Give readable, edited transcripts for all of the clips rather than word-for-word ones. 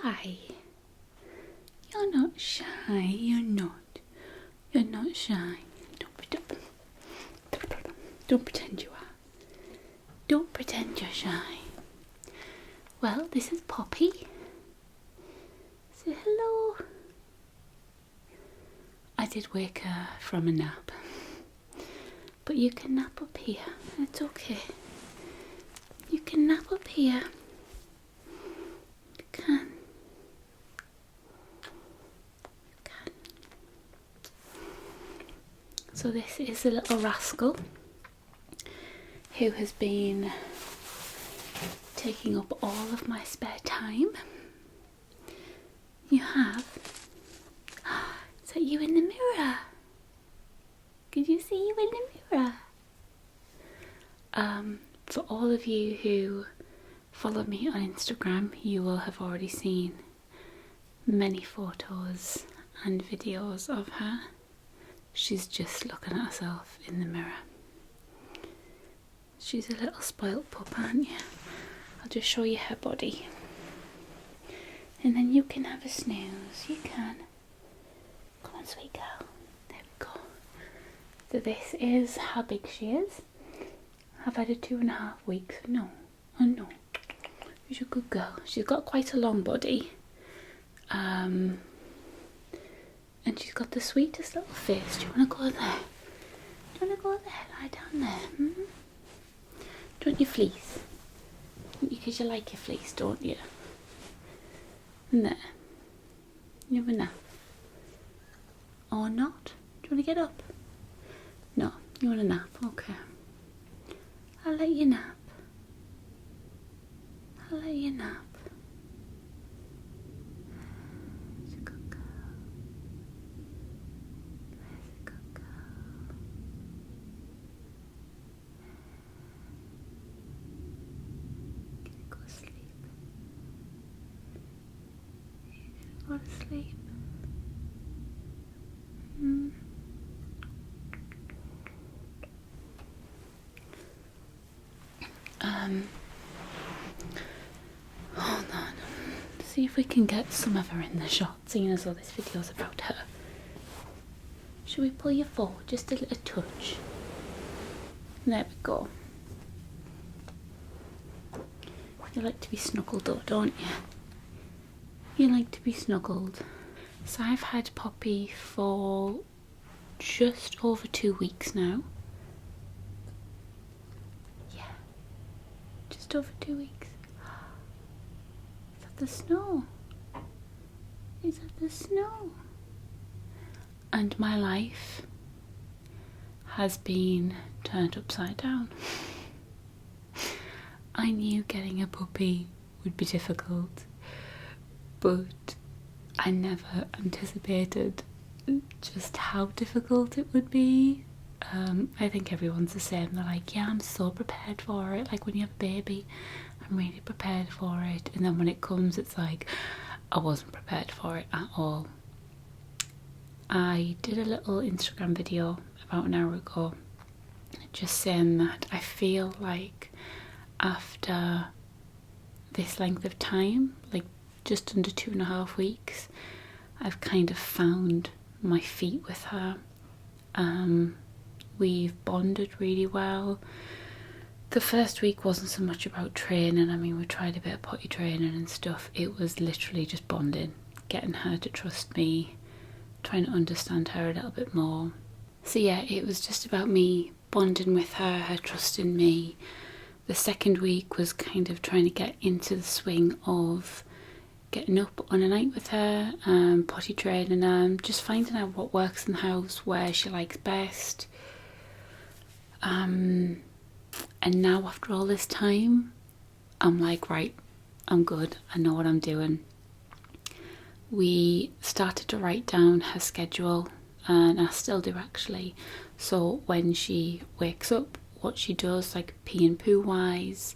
Why? You're not shy. You're not. You're not shy. Don't pretend you are. Don't pretend you're shy. Well, this is Poppy. Say hello. I did wake her from a nap. But you can nap up here. It's okay. You can nap up here. You can. You can. So this is a little rascal who has been taking up all of my spare time. You have? Is that you in the mirror? Could you see you in the mirror? For all of you who follow me on Instagram, you will have already seen many photos and videos of her. She's just looking at herself in the mirror. She's a little spoilt pup, aren't you? I'll just show you her body. And then you can have a snooze. You can. Come on, sweet girl. There we go. So this is how big she is. I've had her 2.5 weeks. No. Oh no. She's a good girl. She's got quite a long body. And she's got the sweetest little face. Do you want to go there? Do you want to go there? Lie down there. Do you want your fleece? Because you like your fleece, don't you? And there. You have a nap. Or not? Do you want to get up? No. You want a nap? Okay. I'll let you nap. I'll let you nap. She's a good girl. Where's a good girl? Can you go to sleep? You gonna go to sleep? Hold on. See if we can get some of her in the shot, seeing as though this video's about her. Should we pull you forward just a little touch? There we go. You like to be snuggled though, don't you? You like to be snuggled. So I've had Poppy for just over 2 weeks now. Yeah. Just over 2 weeks. Is that the snow? Is that the snow? And my life has been turned upside down. I knew getting a puppy would be difficult, but I never anticipated just how difficult it would be. I think everyone's the same. They're like, yeah, I'm so prepared for it. Like when you have a baby, I'm really prepared for it. And then when it comes, it's like, I wasn't prepared for it at all. I did a little Instagram video about an hour ago just saying that I feel like after this length of time, like just under 2.5 weeks, I've kind of found my feet with her. We've bonded really well. The first week wasn't so much about training. I mean, we tried a bit of potty training and stuff. It was literally just bonding, getting her to trust me, trying to understand her a little bit more. So yeah, it was just about me bonding with her, her trusting me. The second week was kind of trying to get into the swing of getting up on a night with her, potty training her, just finding out what works in the house, where she likes best. And now after all this time, I'm like, right, I'm good. I know what I'm doing. We started to write down her schedule, and I still do actually. So when she wakes up, what she does, like pee and poo wise,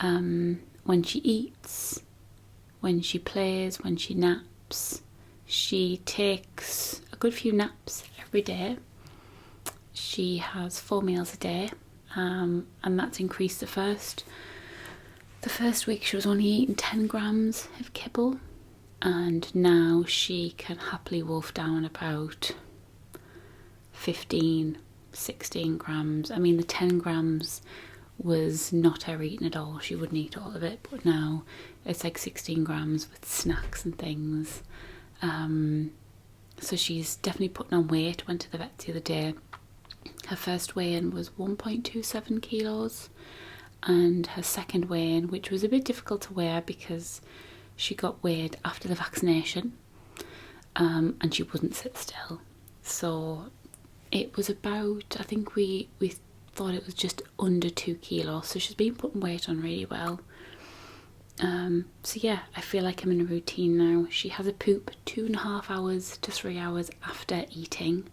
when she eats, when she plays, when she naps. She takes a good few naps every day. She has 4 meals a day, and that's increased the first The first week she was only eating 10 grams of kibble, and now she can happily wolf down about 15, 16 grams. I mean, the 10 grams was not her eating at all. She wouldn't eat all of it, but now it's like 16 grams with snacks and things. So she's definitely putting on weight. Went to the vet the other day. Her first weigh-in was 1.27 kilos, and her second weigh-in, which was a bit difficult to weigh because she got weighed after the vaccination, and she wouldn't sit still. So it was about, I think we thought it was just under 2 kilos. So she's been putting weight on really well. So yeah, I feel like I'm in a routine now. She has a poop 2.5 hours to 3 hours after eating.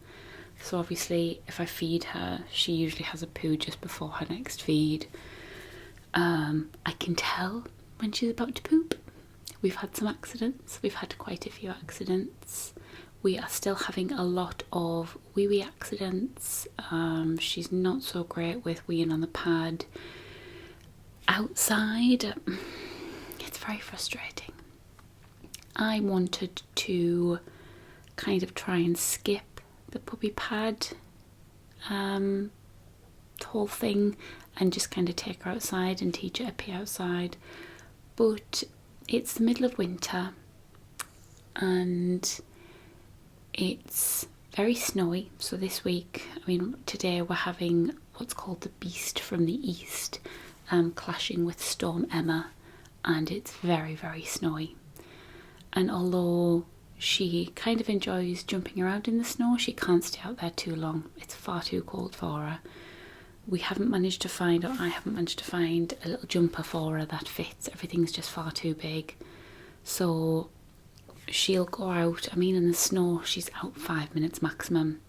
So obviously if I feed her, she usually has a poo just before her next feed. I can tell when she's about to poop. We've had some accidents. We've had quite a few accidents. We are still having a lot of wee accidents. She's not so great with weeing on the pad. Outside, it's very frustrating. I wanted to kind of try and skip the puppy pad whole thing and just kind of take her outside and teach her to pee outside, but it's the middle of winter and it's very snowy. So this week, I mean today, we're having what's called the beast from the east clashing with Storm Emma, and it's very, very snowy. And although she kind of enjoys jumping around in the snow, she can't stay out there too long. It's far too cold for her. We haven't managed to find, or I haven't managed to find, a little jumper for her that fits. Everything's just far too big. So she'll go out. I mean, in the snow, she's out 5 minutes maximum.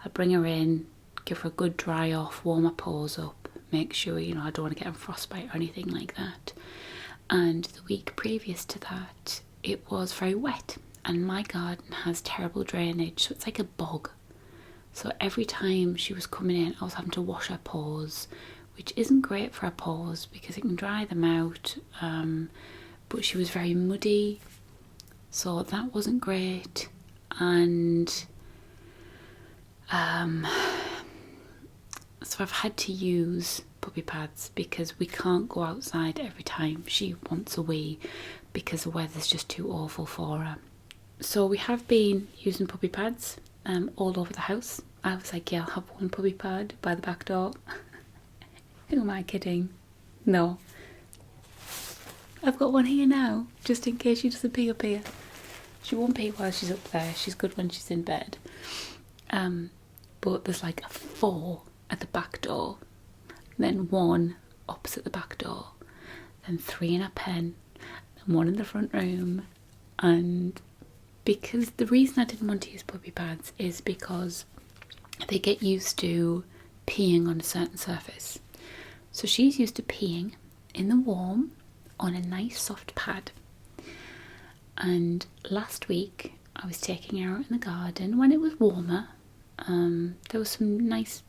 I bring her in, give her a good dry off, warm her paws up, make sure, you know, I don't want to get her frostbite or anything like that. And the week previous to that, it was very wet, and my garden has terrible drainage, so it's like a bog. So every time she was coming in, I was having to wash her paws, which isn't great for her paws because it can dry them out, but she was very muddy, so that wasn't great. And so I've had to use puppy pads because we can't go outside every time she wants a wee because the weather's just too awful for her. So we have been using puppy pads all over the house. I was like, yeah, I'll have one puppy pad by the back door. Who am I kidding? No. I've got one here now, just in case she doesn't pee up here. She won't pee while she's up there. She's good when she's in bed. But there's like 4 at the back door, then 1 opposite the back door, then 3 in a pen, and 1 in the front room. And because the reason I didn't want to use puppy pads is because they get used to peeing on a certain surface. So she's used to peeing in the warm on a nice soft pad. And last week I was taking her out in the garden when it was warmer. There was some nice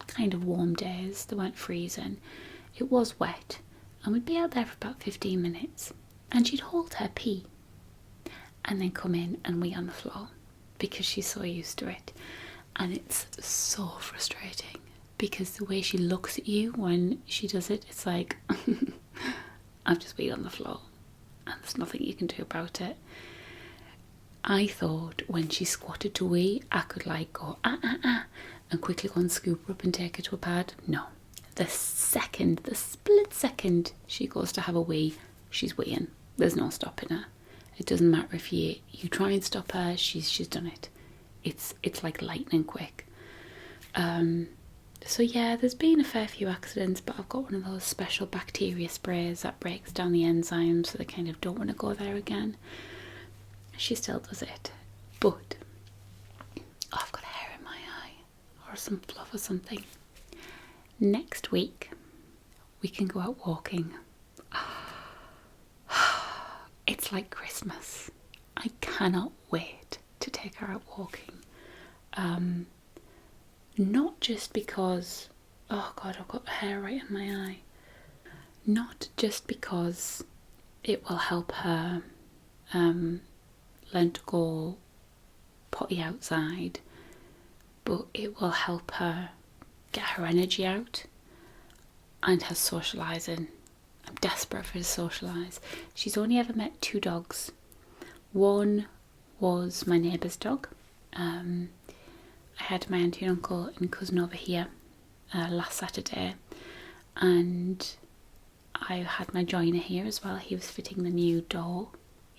kind of warm days. They weren't freezing. It was wet, and we'd be out there for about 15 minutes, and she'd hold her pee and then come in and wee on the floor because she's so used to it. And it's so frustrating because the way she looks at you when she does it, it's like I've just weed on the floor and there's nothing you can do about it. I thought when she squatted to wee, I could like go and quickly go and scoop her up and take her to a pad. No. The split second she goes to have a wee, she's weeing. There's no stopping her. It doesn't matter if you try and stop her, she's done it. It's like lightning quick. So yeah, there's been a fair few accidents, but I've got one of those special bacteria sprays that breaks down the enzymes, so they kind of don't want to go there again. She still does it, but I've got a hair in my eye or some fluff or something. Next week we can go out walking. It's like Christmas. I cannot wait to take her out walking. Not just because, oh God, I've got hair right in my eye. not just because it will help her learn to go potty outside, but it will help her get her energy out and her socialising. I'm desperate for her to socialise. She's only ever met 2 dogs. One was my neighbour's dog. I had my auntie and uncle and cousin over here last Saturday, and I had my joiner here as well. He was fitting the new door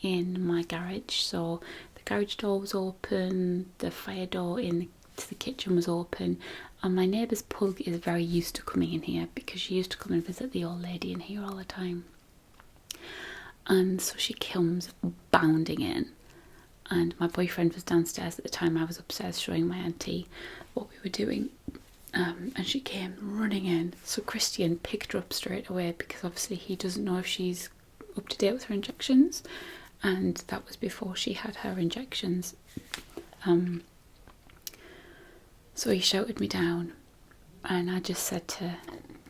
in my garage, so the garage door was open, the fire door into the kitchen was open, and my neighbour's pug is very used to coming in here because she used to come and visit the old lady in here all the time. And so she comes bounding in, and my boyfriend was downstairs at the time. I was upstairs showing my auntie what we were doing, and she came running in. So Christian picked her up straight away because obviously he doesn't know if she's up to date with her injections, and that was before she had her injections. So he shouted me down, and I just said to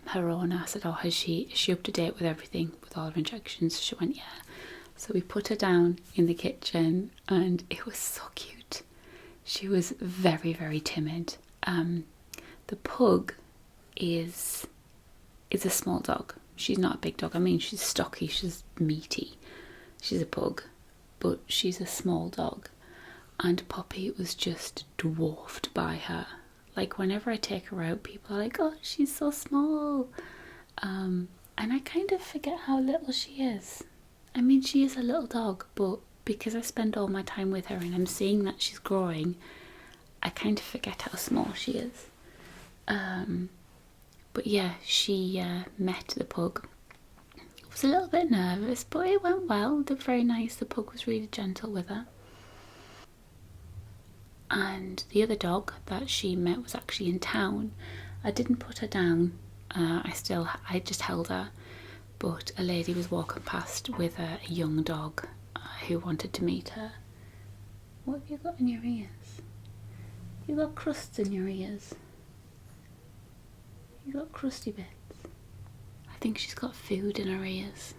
her owner, I said, oh, is she up to date with everything, with all her injections? She went, yeah. So we put her down in the kitchen, and it was so cute. She was very, very timid. The pug is a small dog. She's not a big dog. I mean, she's stocky, she's meaty. She's a pug, but she's a small dog. And Poppy was just dwarfed by her. Like, whenever I take her out, people are like, oh, she's so small. And I kind of forget how little she is. I mean, she is a little dog, but because I spend all my time with her and I'm seeing that she's growing, I kind of forget how small she is. But yeah, she met the pug. I was a little bit nervous, but it went well. They're very nice. The pug was really gentle with her. And the other dog that she met was actually in town. I didn't put her down. I just held her. But a lady was walking past with a young dog who wanted to meet her. What have you got in your ears? You got crusts in your ears. You got crusty bits. I think she's got food in her ears.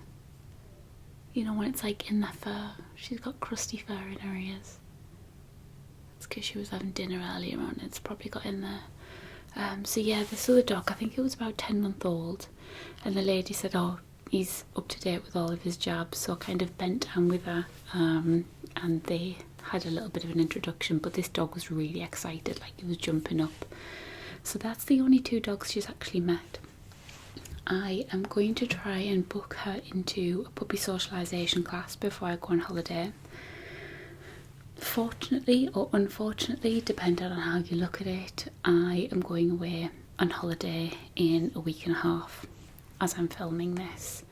You know, when it's like in the fur. She's got crusty fur in her ears. It's because she was having dinner earlier on. It's probably got in there. So yeah, this other dog, I think it was about 10 months old. And the lady said, oh, he's up to date with all of his jabs. So I kind of bent down with her. And they had a little bit of an introduction. But this dog was really excited, like he was jumping up. So that's the only 2 dogs she's actually met. I am going to try and book her into a puppy socialisation class before I go on holiday. Fortunately or unfortunately, depending on how you look at it, I am going away on holiday in a week and a half as I'm filming this.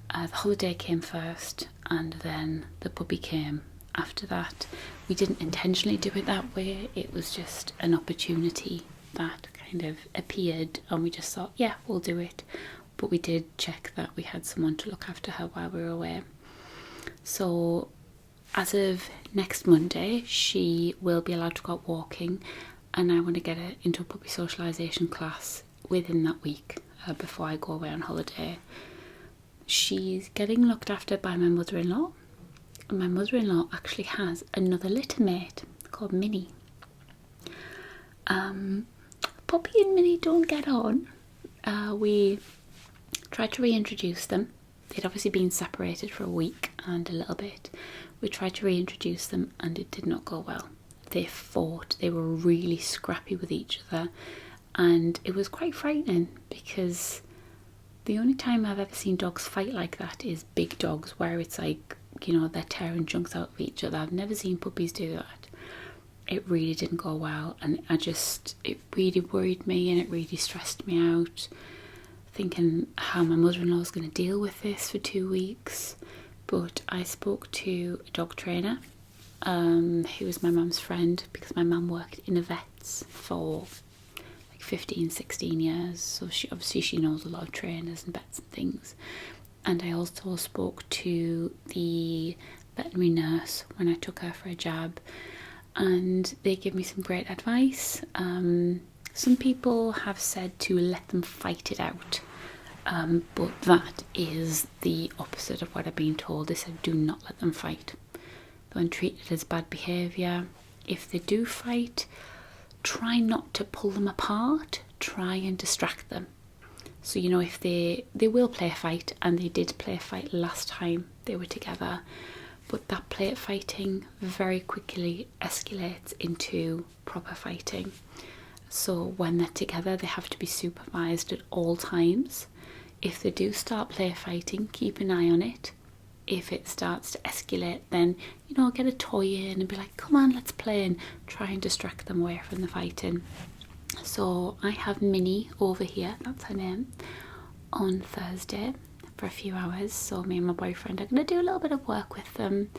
The holiday came first and then the puppy came after that. We didn't intentionally do it that way. It was just an opportunity that kind of appeared and we just thought, yeah, we'll do it. But we did check that we had someone to look after her while we were away. So as of next Monday, she will be allowed to go out walking, and I want to get her into a puppy socialisation class within that week before I go away on holiday. She's getting looked after by my mother-in-law, and my mother-in-law actually has another litter mate called Minnie. Poppy and Minnie don't get on. We tried to reintroduce them. They'd obviously been separated for a week and a little bit. We tried to reintroduce them and it did not go well. They fought. They were really scrappy with each other, and it was quite frightening because the only time I've ever seen dogs fight like that is big dogs, where it's like, you know, they're tearing chunks out of each other. I've never seen puppies do that. It really didn't go well, and it really worried me and it really stressed me out, thinking how my mother-in-law was going to deal with this for 2 weeks. But I spoke to a dog trainer who was my mum's friend, because my mum worked in a vet's for like 15, 16 years. So she knows a lot of trainers and vets and things. And I also spoke to the veterinary nurse when I took her for a jab, and they gave me some great advice. Some people have said to let them fight it out. But that is the opposite of what I've been told. They said do not let them fight. When treated as bad behaviour. If they do fight, try not to pull them apart, try and distract them. So, you know, if they will play a fight, and they did play a fight last time they were together, but that play at fighting very quickly escalates into proper fighting. So when they're together, they have to be supervised at all times. If they do start play fighting, keep an eye on it. If it starts to escalate, then, you know, get a toy in and be like, come on, let's play, and try and distract them away from the fighting. So I have Minnie over here, that's her name, on Thursday for a few hours. So me and my boyfriend are going to do a little bit of work with them.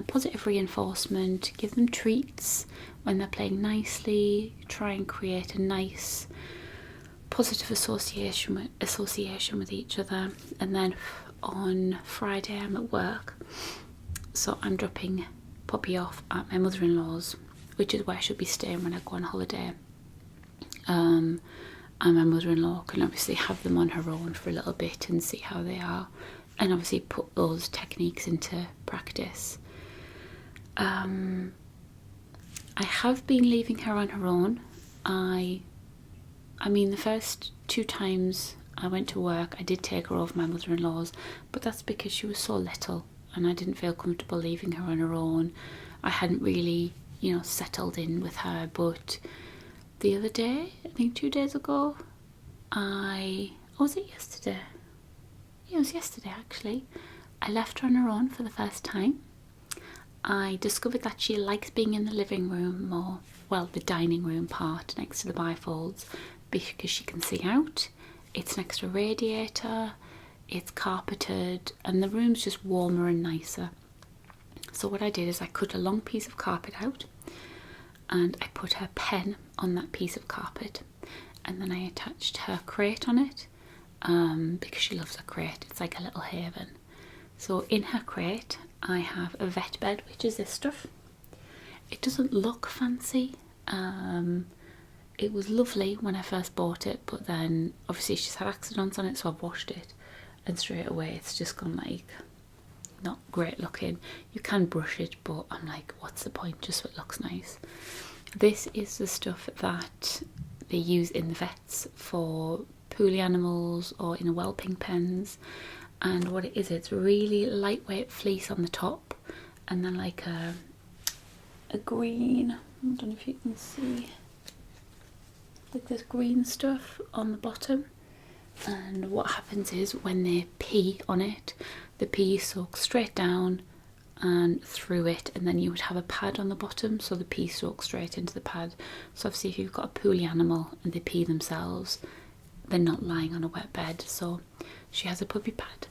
Positive reinforcement, give them treats when they're playing nicely, try and create a nice positive association with each other. And then on Friday I'm at work, so I'm dropping Poppy off at my mother-in-law's, which is where she'll be staying when I go on holiday. And my mother-in-law can obviously have them on her own for a little bit and see how they are, and obviously put those techniques into practice. I have been leaving her on her own. I mean, the first 2 times I went to work, I did take her over my mother-in-law's, but that's because she was so little and I didn't feel comfortable leaving her on her own. I hadn't really, you know, settled in with her. But the other day, I think 2 days ago, was it yesterday? Yeah, it was yesterday actually. I left her on her own for the first time. I discovered that she likes being in the living room more, well, the dining room part next to the bifolds, because she can see out. It's next to a radiator, it's carpeted, and the room's just warmer and nicer. So what I did is I cut a long piece of carpet out and I put her pen on that piece of carpet, and then I attached her crate on it, because she loves her crate. It's like a little haven. So in her crate I have a vet bed, which is this stuff. It doesn't look fancy. It was lovely when I first bought it, but then obviously she's had accidents on it, so I've washed it, and straight away it's just gone like not great looking. You can brush it, but I'm like, what's the point, just so it looks nice. This is the stuff that they use in the vets for poorly animals or in whelping pens. And what it is, it's really lightweight fleece on the top, and then like a green, I don't know if you can see, like this green stuff on the bottom. And what happens is when they pee on it, the pee soaks straight down and through it, and then you would have a pad on the bottom, so the pee soaks straight into the pad. So obviously if you've got a poorly animal and they pee themselves, they're not lying on a wet bed. So she has a puppy pad,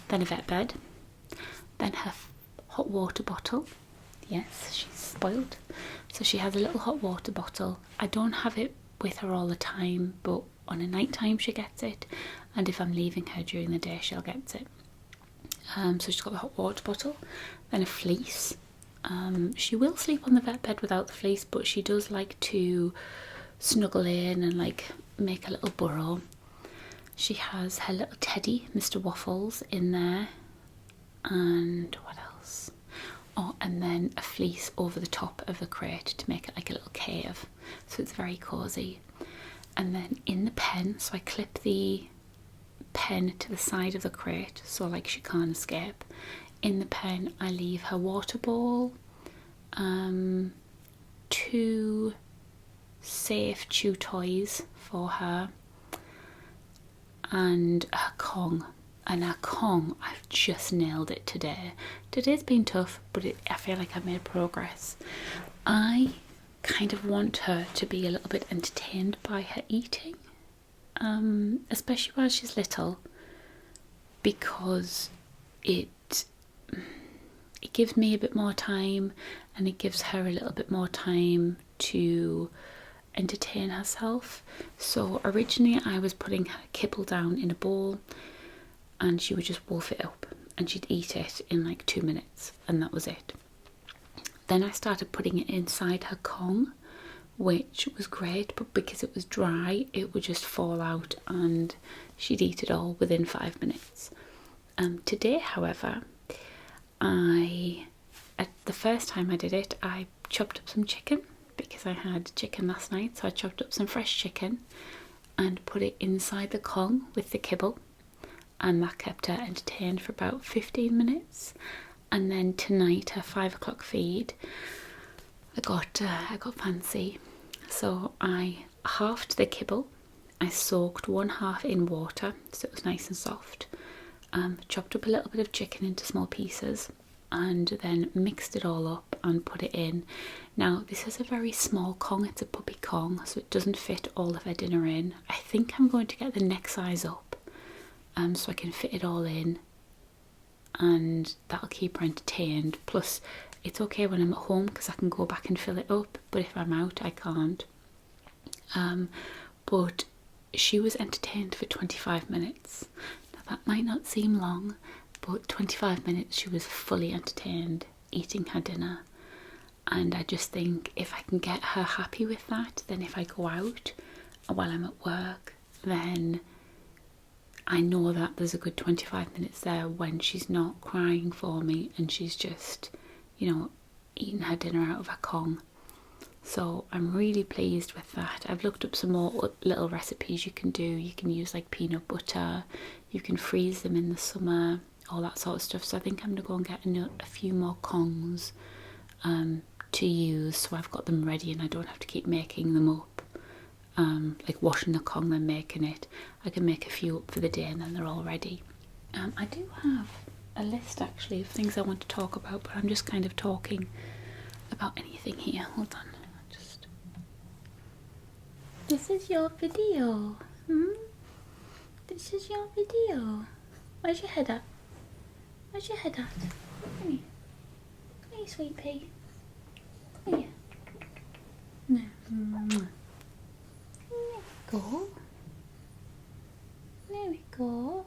then a vet bed, then her hot water bottle. Yes, she's spoiled. So she has a little hot water bottle. I don't have it with her all the time, but on a night time she gets it, and if I'm leaving her during the day she'll get it. So she's got the hot water bottle, then a fleece. She will sleep on the vet bed without the fleece, but she does like to snuggle in and like make a little burrow. She has her little teddy, Mr. Waffles, in there. And what else? Oh, and then a fleece over the top of the crate to make it like a little cave. So it's very cosy. And then in the pen, so I clip the pen to the side of the crate so like she can't escape. In the pen I leave her water bowl, 2 safe chew toys for her, and her Kong. And her Kong, I've just nailed it today. Today's been tough, but I feel like I've made progress. I kind of want her to be a little bit entertained by her eating, especially while she's little, because it gives me a bit more time, and it gives her a little bit more time to entertain herself. So originally I was putting her kibble down in a bowl, and she would just wolf it up and she'd eat it in like 2 minutes, and that was it. Then I started putting it inside her Kong, which was great, but because it was dry, it would just fall out and she'd eat it all within 5 minutes. Today, however, the first time I did it, I chopped up some chicken because I had chicken last night, so I chopped up some fresh chicken and put it inside the Kong with the kibble, and that kept her entertained for about 15 minutes. And then tonight, her 5 o'clock feed, I got fancy, so I halved the kibble. I soaked one half in water so it was nice and soft. Chopped up a little bit of chicken into small pieces and then mixed it all up and put it in. Now this is a very small Kong, it's a puppy Kong, so it doesn't fit all of her dinner in. I think I'm going to get the next size up so I can fit it all in, and that'll keep her entertained. Plus it's okay when I'm at home because I can go back and fill it up, but if I'm out I can't. But she was entertained for 25 minutes. That might not seem long, but 25 minutes she was fully entertained, eating her dinner. And I just think if I can get her happy with that, then if I go out while I'm at work, then I know that there's a good 25 minutes there when she's not crying for me and she's just, you know, eating her dinner out of her Kong. So I'm really pleased with that. I've looked up some more little recipes you can do. You can use like peanut butter, you can freeze them in the summer, all that sort of stuff. So I think I'm going to go and get a few more Kongs to use, so I've got them ready and I don't have to keep making them up. Like washing the Kong then making it. I can make a few up for the day and then they're all ready. I do have a list actually of things I want to talk about, but I'm just kind of talking about anything here. Hold on. This is your video. This is your video. Where's your head at? Where's your head at? Come here. Come here, sweet pea. Come here. No. There we go. There we go.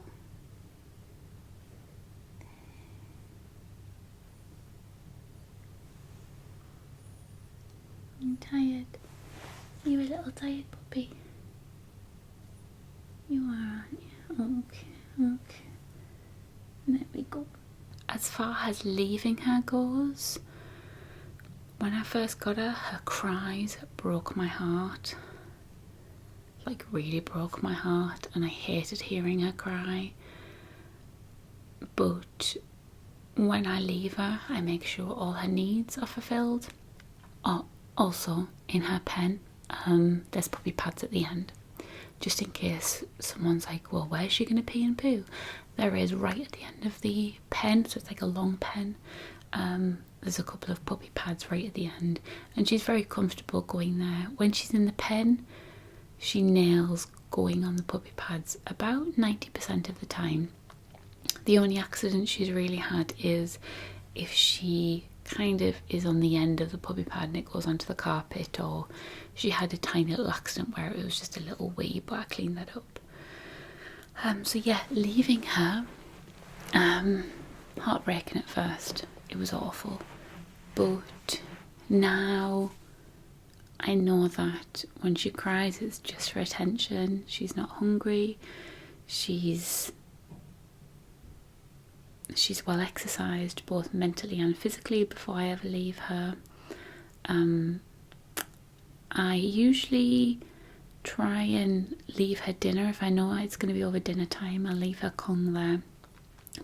I'm tired. You're a little tired puppy. You are, aren't you? Okay. There we go. As far as leaving her goes, when I first got her, her cries broke my heart. Like really broke my heart, and I hated hearing her cry. But when I leave her, I make sure all her needs are fulfilled. Also, in her pen, there's puppy pads at the end, just in case someone's like, well, where's she going to pee and poo? There is right at the end of the pen, so it's like a long pen. There's a couple of puppy pads right at the end, and she's very comfortable going there. When she's in the pen, she nails going on the puppy pads about 90% of the time. The only accident she's really had is if she kind of is on the end of the puppy pad and it goes onto the carpet, or she had a tiny little accident where it was just a little wee, but I cleaned that up. So yeah, leaving her, heartbreaking at first. It was awful, but now I know that when she cries it's just for attention. She's not hungry. She's well exercised both mentally and physically before I ever leave her. I usually try and leave her dinner. If I know it's going to be over dinner time, I'll leave her Kong there.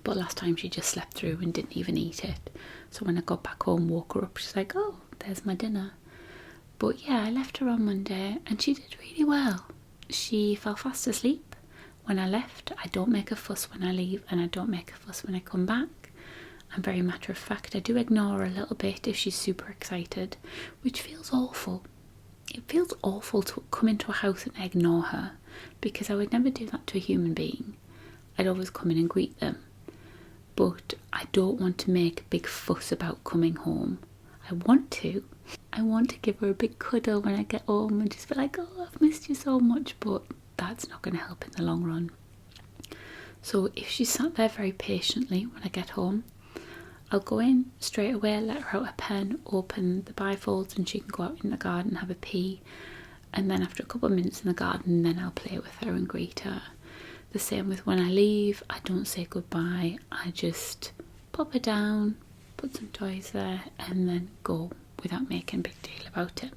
But last time she just slept through and didn't even eat it. So when I got back home, woke her up, she's like, oh, there's my dinner. But yeah, I left her on Monday and she did really well. She fell fast asleep when I left. I don't make a fuss when I leave, and I don't make a fuss when I come back. I'm very matter of fact. I do ignore her a little bit if she's super excited, which feels awful. It feels awful to come into a house and ignore her, because I would never do that to a human being. I'd always come in and greet them. But I don't want to make a big fuss about coming home. I want to give her a big cuddle when I get home and just be like, oh, I've missed you so much, but that's not going to help in the long run. So if she sat there very patiently when I get home, I'll go in straight away, let her out a pen, open the bifolds, and she can go out in the garden and have a pee. And then after a couple of minutes in the garden, then I'll play with her and greet her. The same with when I leave. I don't say goodbye. I just pop her down, put some toys there, and then go without making a big deal about it.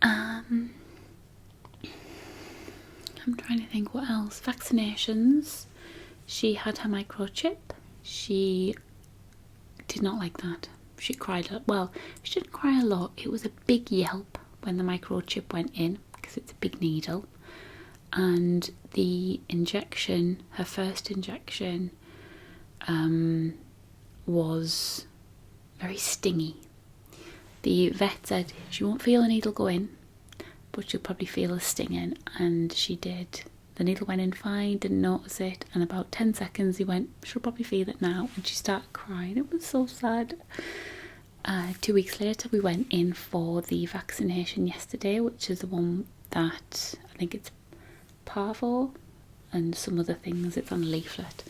I'm trying to think what else. Vaccinations. She had her microchip. She did not like that. She cried a lot. Well, she didn't cry a lot. It was a big yelp when the microchip went in because it's a big needle. And the injection, her first injection, was very stingy. The vet said she won't feel a needle go in, but she'll probably feel a stinging, and she did. The needle went in fine, didn't notice it, and about 10 seconds he went, she'll probably feel it now, and she started crying. It was so sad. 2 weeks later we went in for the vaccination yesterday, which is the one that I think it's parvo and some other things. It's on a leaflet,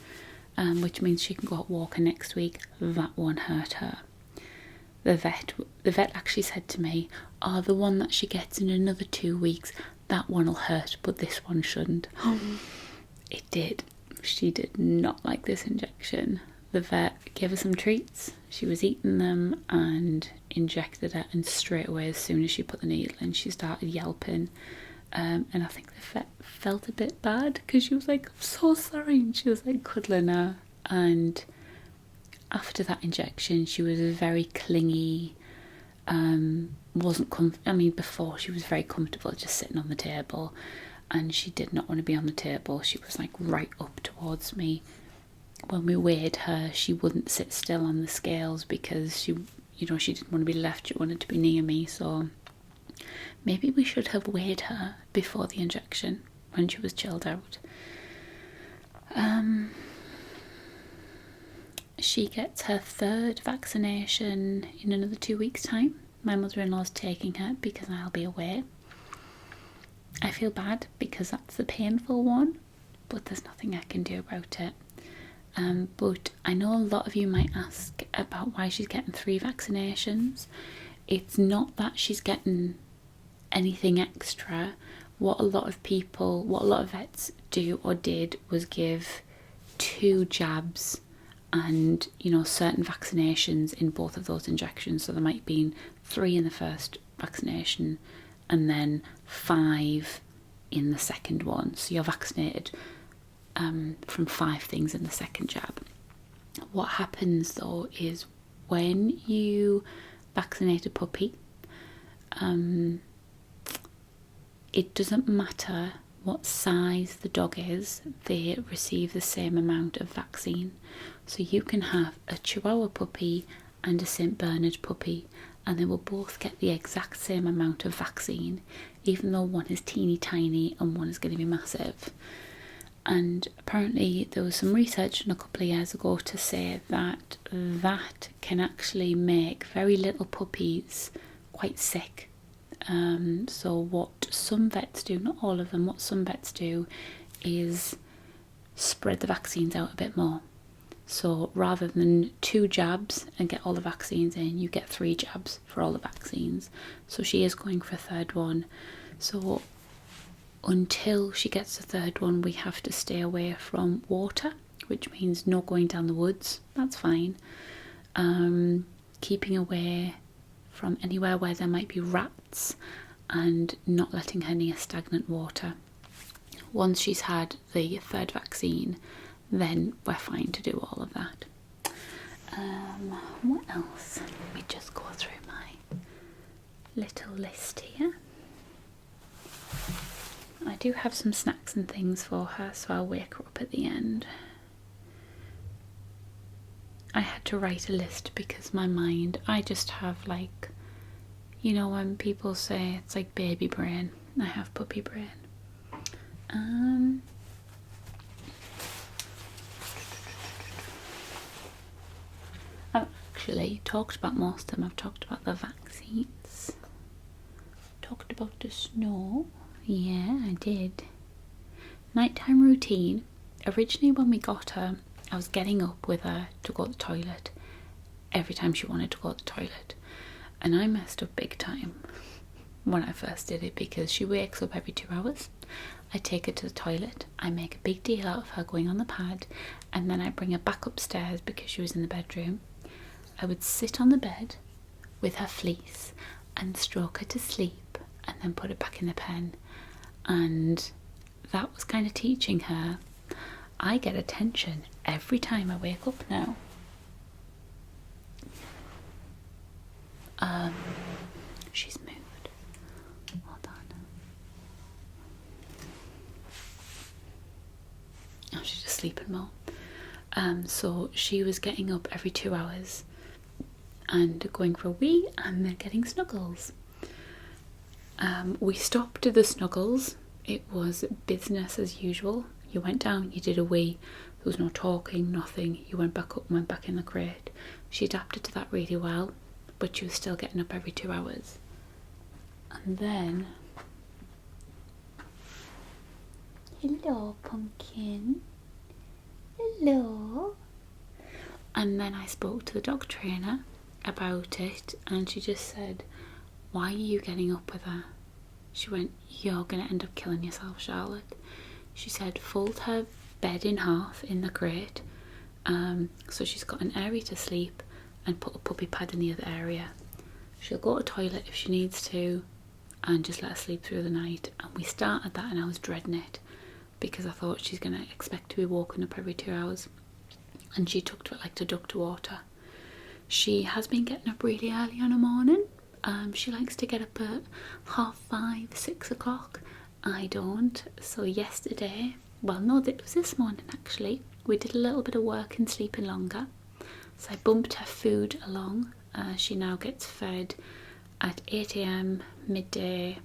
which means she can go out walking next week. That won't hurt her. The vet actually said to me, the one that she gets in another 2 weeks, that one will hurt, but this one shouldn't. It did. She did not like this injection. The vet gave her some treats. She was eating them and injected her, and straight away as soon as she put the needle in, she started yelping. And I think the vet felt a bit bad because she was like, I'm so sorry, and she was like cuddling her. And after that injection, she was very clingy, before she was very comfortable just sitting on the table, and she did not want to be on the table. She was like right up towards me. When we weighed her, she wouldn't sit still on the scales because she didn't want to be left. She wanted to be near me. So maybe we should have weighed her before the injection when she was chilled out. She gets her third vaccination in another 2 weeks' time. My mother-in-law's taking her because I'll be away. I feel bad because that's the painful one, but there's nothing I can do about it. But I know a lot of you might ask about why she's getting 3 vaccinations. It's not that she's getting anything extra. What a lot of vets do or did was give 2 jabs and certain vaccinations in both of those injections. So there might have been 3 in the first vaccination and then 5 in the second one. So you're vaccinated from 5 things in the second jab. What happens though is when you vaccinate a puppy, it doesn't matter what size the dog is, they receive the same amount of vaccine. So you can have a Chihuahua puppy and a St. Bernard puppy, and they will both get the exact same amount of vaccine, even though one is teeny tiny and one is going to be massive. And apparently there was some research a couple of years ago to say that that can actually make very little puppies quite sick. So what some vets do, not all of them, what some vets do is spread the vaccines out a bit more. So rather than 2 jabs and get all the vaccines in, you get 3 jabs for all the vaccines. So she is going for a 3rd one. So until she gets the 3rd one, we have to stay away from water, which means no going down the woods. That's fine. Keeping away from anywhere where there might be rats, and not letting her near stagnant water. Once she's had the 3rd vaccine, then we're fine to do all of that. What else? Let me just go through my little list here. I do have some snacks and things for her, so I'll wake her up at the end. I had to write a list because my mind, I just have like, when people say it's like baby brain, I have puppy brain. I've actually talked about most of them. I've talked about the vaccines, talked about the snow. Yeah, I did. Nighttime routine. Originally when we got her, I was getting up with her to go to the toilet every time she wanted to go to the toilet. And I messed up big time when I first did it, because she wakes up every 2 hours. I take her to the toilet, I make a big deal out of her going on the pad, and then I bring her back upstairs because she was in the bedroom. I would sit on the bed with her fleece and stroke her to sleep and then put her back in the pen. And that was kind of teaching her, I get attention every time I wake up now. She's moved. Hold on. Oh, she's just sleeping more. So she was getting up every 2 hours and going for a wee and then getting snuggles. We stopped the snuggles. It was business as usual. You went down, you did a wee. There was no talking, nothing. You went back up and went back in the crate. She adapted to that really well, but she was still getting up every 2 hours. And then, hello, pumpkin. Hello. And then I spoke to the dog trainer about it, and she just said, why are you getting up with her? She went, you're going to end up killing yourself, Charlotte. She said, fold her bed in half in the crate, so she's got an area to sleep, and put a puppy pad in the other area. She'll go to the toilet if she needs to, and just let her sleep through the night. And we started that, and I was dreading it because I thought she's going to expect to be woken up every 2 hours, and she took to it like a duck to water. She has been getting up really early on a morning. She likes to get up at 5:30, 6 o'clock. I don't. So yesterday, well no, it was this morning actually, we did a little bit of work and sleeping longer. So I bumped her food along. She now gets fed at 8 AM, midday,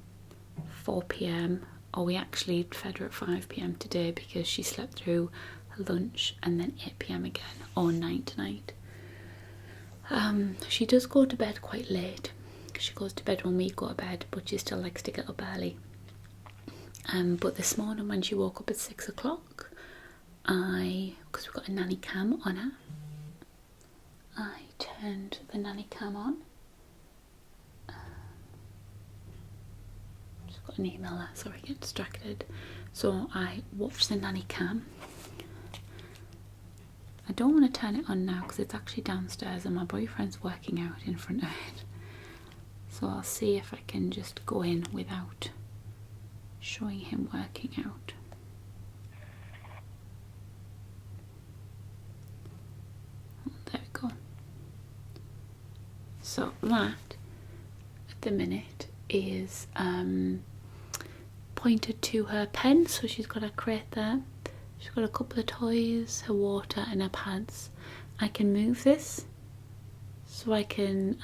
4 PM, or we actually fed her at 5 PM today because she slept through her lunch, and then 8 PM again, or 9 tonight. She does go to bed quite late. She goes to bed when we go to bed, but she still likes to get up early. But this morning when she woke up at 6 o'clock, because we've got a nanny cam on her, I turned the nanny cam on. Just got an email there, sorry, I get distracted. So I watched the nanny cam. I don't want to turn it on now because it's actually downstairs and my boyfriend's working out in front of it. So I'll see if I can just go in without showing him working out. There we go. So that at the minute is pointed to her pen, so she's got a crate there. She's got a couple of toys, her water and her pads. I can move this so I can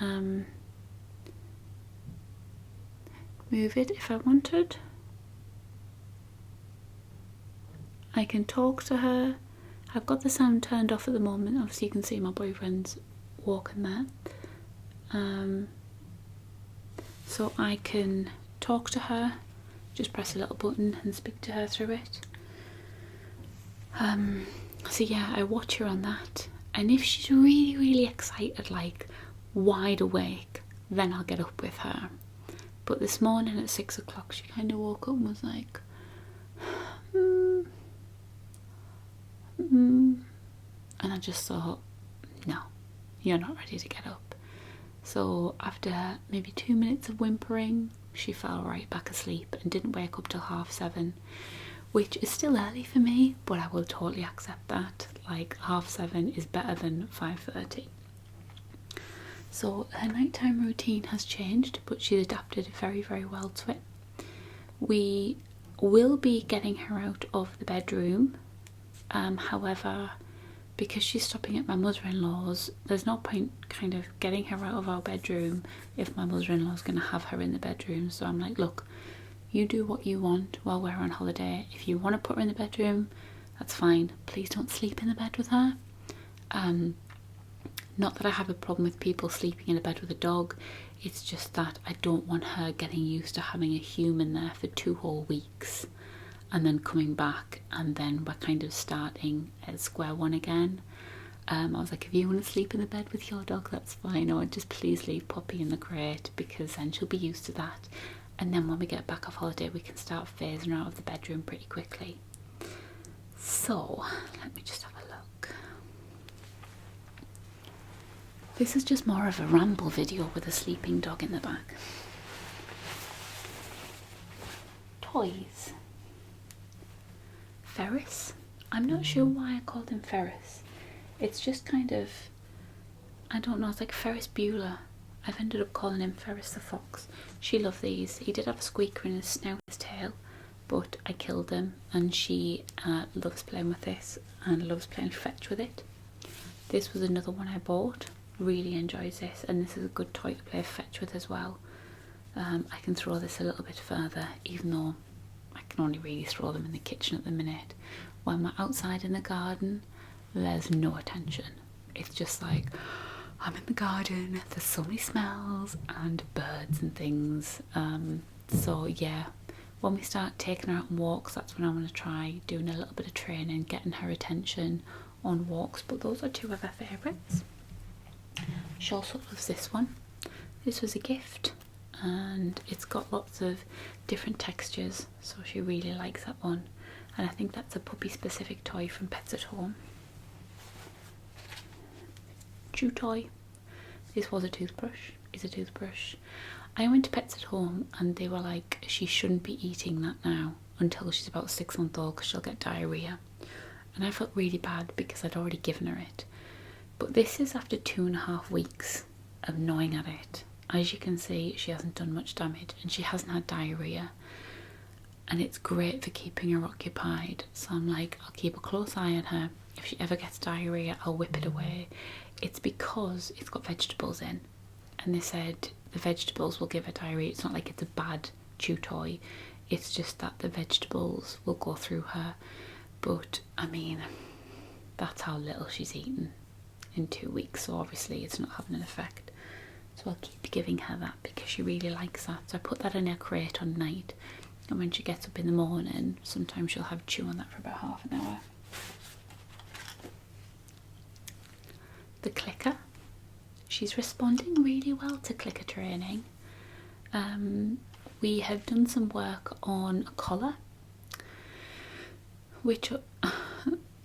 move it if I wanted. I can talk to her. I've got the sound turned off at the moment. Obviously you can see my boyfriend's walking there. So I can talk to her, just press a little button and speak to her through it. So yeah, I watch her on that, and if she's really, really excited, like wide awake, then I'll get up with her. But this morning at 6 o'clock, she kind of woke up and was like, and I just thought, no, you're not ready to get up. So after maybe 2 minutes of whimpering, she fell right back asleep and didn't wake up till 7:30, which is still early for me, but I will totally accept that. Like 7:30 is better than 5:30. So her nighttime routine has changed, but she's adapted very, very well to it. We will be getting her out of the bedroom. However, because she's stopping at my mother-in-law's, there's no point kind of getting her out of our bedroom if my mother-in-law's going to have her in the bedroom. So I'm like, look, you do what you want while we're on holiday. If you want to put her in the bedroom, that's fine. Please don't sleep in the bed with her. Not that I have a problem with people sleeping in a bed with a dog. It's just that I don't want her getting used to having a human there for 2 whole weeks. and then coming back, and then we're kind of starting at square one again. I was like, if you want to sleep in the bed with your dog, that's fine, or just please leave Poppy in the crate, because then she'll be used to that, and then when we get back off holiday we can start phasing her out of the bedroom pretty quickly. So let me just have a look. This is just more of a ramble video with a sleeping dog in the back. Toys. Ferris. I'm not sure why I called him Ferris. It's just kind of, I don't know, it's like Ferris Bueller. I've ended up calling him Ferris the Fox. She loved these. He did have a squeaker in his snout, his tail, but I killed him, and she loves playing with this and loves playing fetch with it. This was another one I bought. Really enjoys this, and this is a good toy to play fetch with as well. I can throw this a little bit further, even though I can only really throw them in the kitchen at the minute. When we're outside in the garden, there's no attention. It's just like, I'm in the garden, there's so many smells and birds and things. So yeah, when we start taking her out on walks, that's when I want to try doing a little bit of training, getting her attention on walks. But those are two of her favourites. She also loves this one. This was a gift, and it's got lots of different textures, so she really likes that one. And I think that's a puppy specific toy from Pets at Home. Chew toy. This was a toothbrush. Is a toothbrush. I went to Pets at Home and they were like, she shouldn't be eating that now until she's about 6 months old because she'll get diarrhea. And I felt really bad because I'd already given her it. But this is after 2.5 weeks of gnawing at it. As you can see, she hasn't done much damage and she hasn't had diarrhea. And it's great for keeping her occupied. So I'm like, I'll keep a close eye on her. If she ever gets diarrhea, I'll whip it away. It's because it's got vegetables in. And they said the vegetables will give her diarrhea. It's not like it's a bad chew toy. It's just that the vegetables will go through her. But, I mean, that's how little she's eaten in 2 weeks. So obviously it's not having an effect. So I'll keep giving her that because she really likes that. So I put that in her crate on night. And when she gets up in the morning, sometimes she'll have chew on that for about half an hour. The clicker. She's responding really well to clicker training. We have done some work on a collar, which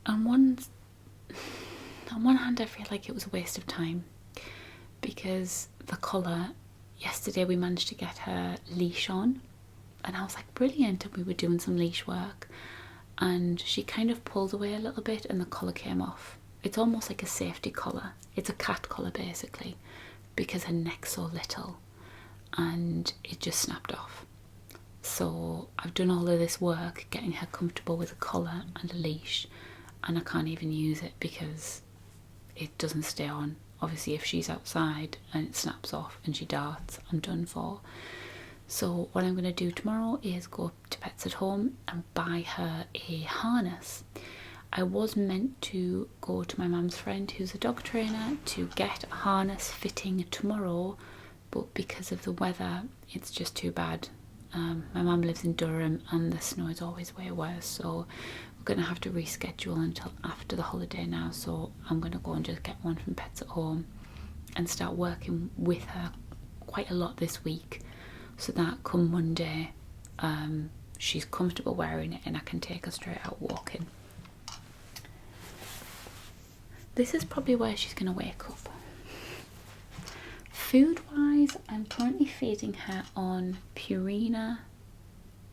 on one hand I feel like it was a waste of time, because the collar, yesterday we managed to get her leash on, and I was like, brilliant, and we were doing some leash work and she kind of pulled away a little bit and the collar came off. It's almost like a safety collar. It's a cat collar basically, because her neck's so little, and it just snapped off. So I've done all of this work getting her comfortable with a collar and a leash, and I can't even use it because it doesn't stay on. Obviously if she's outside and it snaps off and she darts, I'm done for. So what I'm going to do tomorrow is go to Pets at Home and buy her a harness. I was meant to go to my mum's friend who's a dog trainer to get a harness fitting tomorrow, but because of the weather it's just too bad. My mum lives in Durham and the snow is always way worse, so we're going to have to reschedule until after the holiday now. So I'm going to go and just get one from Pets at Home and start working with her quite a lot this week, so that come Monday she's comfortable wearing it and I can take her straight out walking. This is probably where she's going to wake up. Food wise, I'm currently feeding her on Purina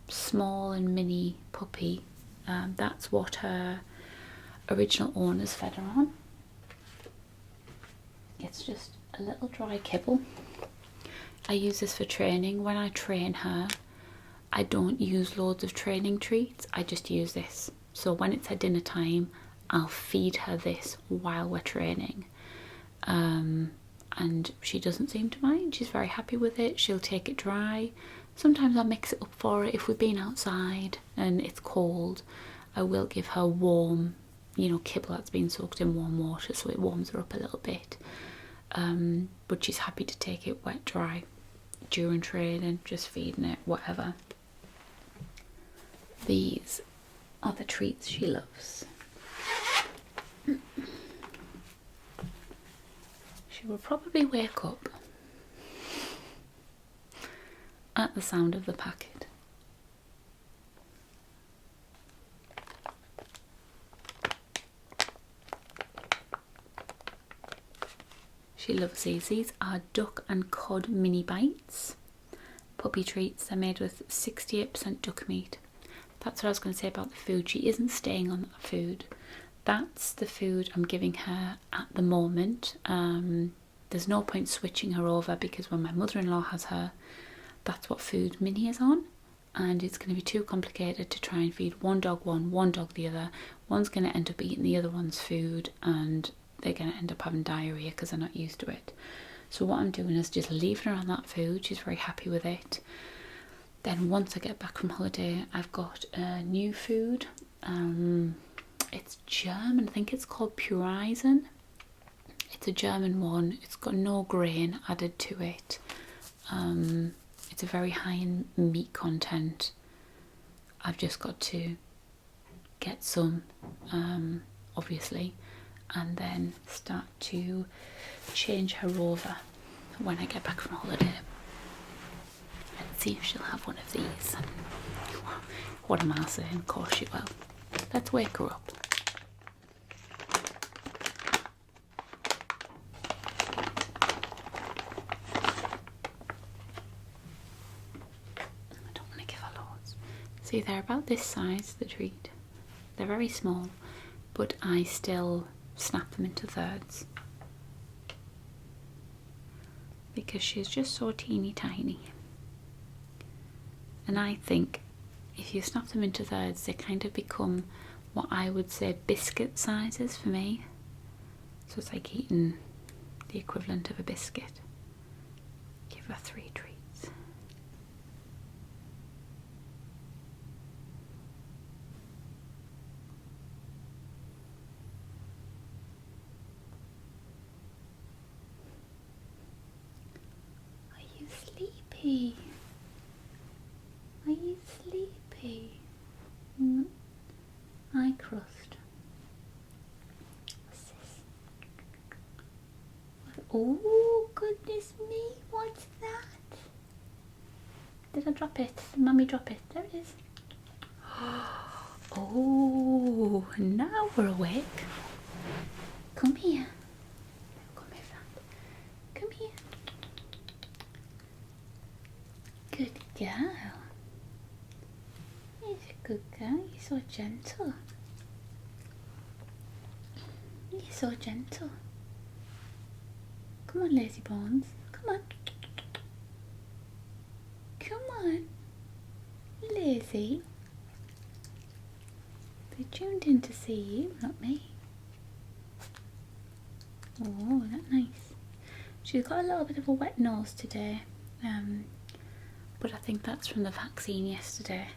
small and mini puppy. That's what her original owners fed her on. It's just a little dry kibble. I use this for training. When I train her, I don't use loads of training treats, I just use this. So when it's her dinner time, I'll feed her this while we're training. And she doesn't seem to mind. She's very happy with it. She'll take it dry. Sometimes I'll mix it up for her. If we've been outside and it's cold, I will give her warm, kibble that's been soaked in warm water, so it warms her up a little bit. But she's happy to take it wet dry during training, just feeding it, whatever. These are the treats she loves. She will probably wake up at the sound of the packet. She loves these. These are duck and cod mini bites. Puppy treats. They're made with 68% duck meat. That's what I was going to say about the food. She isn't staying on that food. That's the food I'm giving her at the moment. There's no point switching her over because when my mother-in-law has her, that's what food Minnie is on. And it's going to be too complicated to try and feed one dog one dog the other. One's going to end up eating the other one's food and they're going to end up having diarrhea because they're not used to it. So what I'm doing is just leaving her on that food. She's very happy with it. Then once I get back from holiday, I've got new food. It's German. I think it's called Purizen. It's a German one. It's got no grain added to it. It's a very high in meat content. I've just got to get some, obviously, and then start to change her over when I get back from holiday. Let's see if she'll have one of these. What am I saying? Of course she will. Let's wake her up. I don't want to give her loads. See, they're about this size, the treat. They're very small, but I still snap them into thirds because she's just so teeny tiny. And I think if you snap them into thirds, they kind of become what I would say biscuit sizes for me. So it's like eating the equivalent of a biscuit. Give her 3 treats. Are you sleepy? Are you sleepy? Eye crust. What's this? Oh, goodness me, what's that? Did I drop it? Did Mummy drop it? There it is. Oh, now we're awake. Come here. Come here, Fran. Come here. Good girl. You're a good girl. You're so gentle. You're so gentle. Come on, lazy bones. Come on. Come on. Lazy. They tuned in to see you, not me. Oh, that's nice. She's got a little bit of a wet nose today. But I think that's from the vaccine yesterday.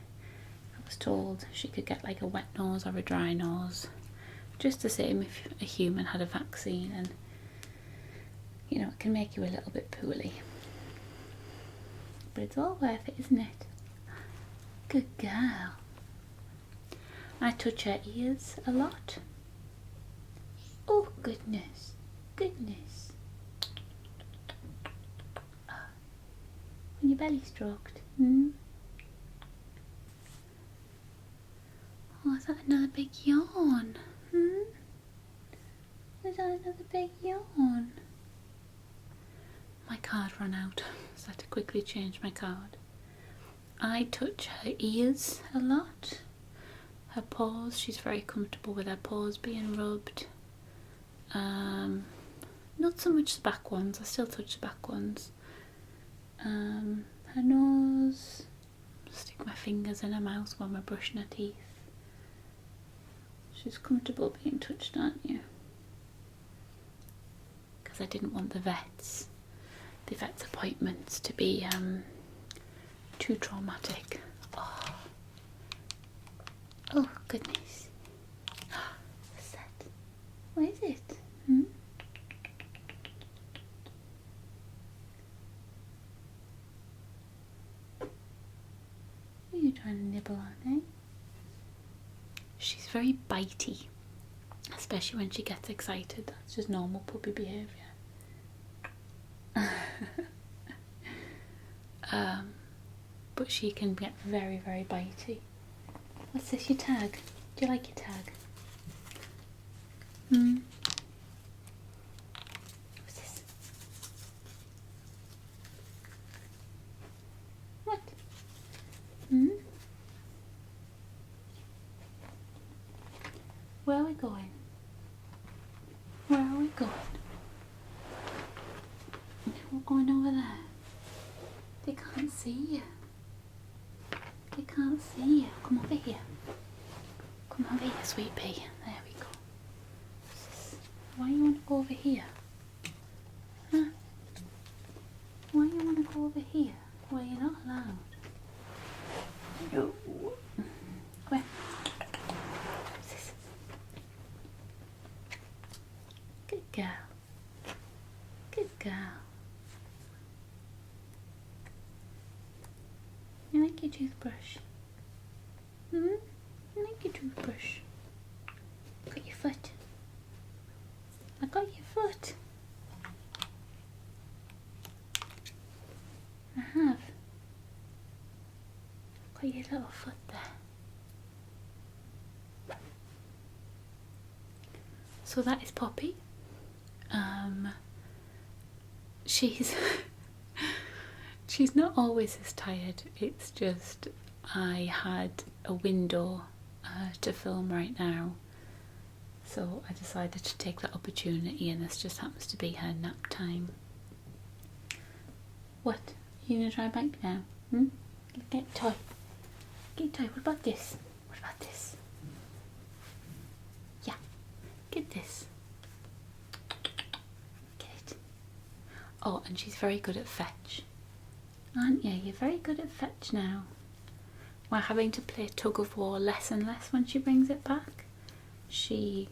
I was told she could get like a wet nose or a dry nose. Just the same if a human had a vaccine, and you know, it can make you a little bit poorly. But it's all worth it, isn't it? Good girl. I touch her ears a lot. Oh, goodness. Goodness. When your belly stroked. Oh, is that another big yawn? Is that another big yawn? My card ran out, so I had to quickly change my card. I touch her ears a lot. Her paws, she's very comfortable with her paws being rubbed. Not so much the back ones, I still touch the back ones. Her nose, stick my fingers in her mouth while we're brushing her teeth. She's comfortable being touched, aren't you? Because I didn't want the vet's appointments to be too traumatic. Oh goodness. What's that? What is it? What are you trying to nibble on, eh? She's very bitey, especially when she gets excited. That's just normal puppy behaviour. But she can get very, very bitey. What's this, your tag? Do you like your tag? What's this? What? Where are we going? Where are we going? We're going over there. They can't see you. They can't see you. Come over here. Come over here, sweet pea. There we go. Why you want to go over here? Huh? Why you want to go over here? Why you're not allowed? No. Come here. What's this? Good girl. Good girl. You like your toothbrush? You like your toothbrush? Got your foot. I got your foot. I have. Got your little foot there. So that is Poppy. She's not always this tired. It's just I had a window to film right now, so I decided to take that opportunity, and this just happens to be her nap time. What? You gonna try bite now? Get a toy. Get a toy. What about this? What about this? Yeah. Get this. Get it. Oh, and she's very good at fetch. Aren't you? You're very good at fetch now. We're having to play tug of war less and less when she brings it back. She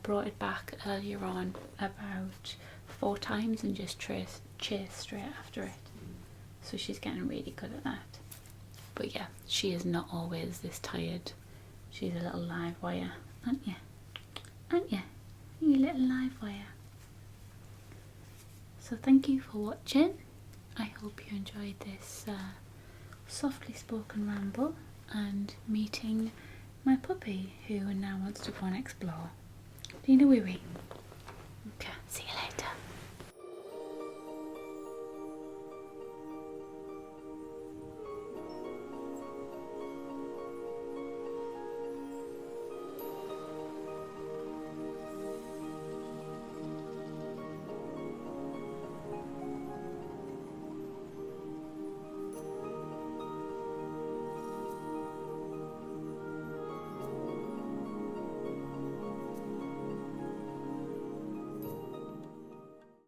brought it back earlier on about 4 times and just chased straight after it. So she's getting really good at that. But yeah, she is not always this tired. She's a little live wire, aren't you? Aren't you? You little live wire. So thank you for watching. I hope you enjoyed this softly spoken ramble and meeting my puppy, who now wants to go and explore. Do you know wee wee? Okay, see you later.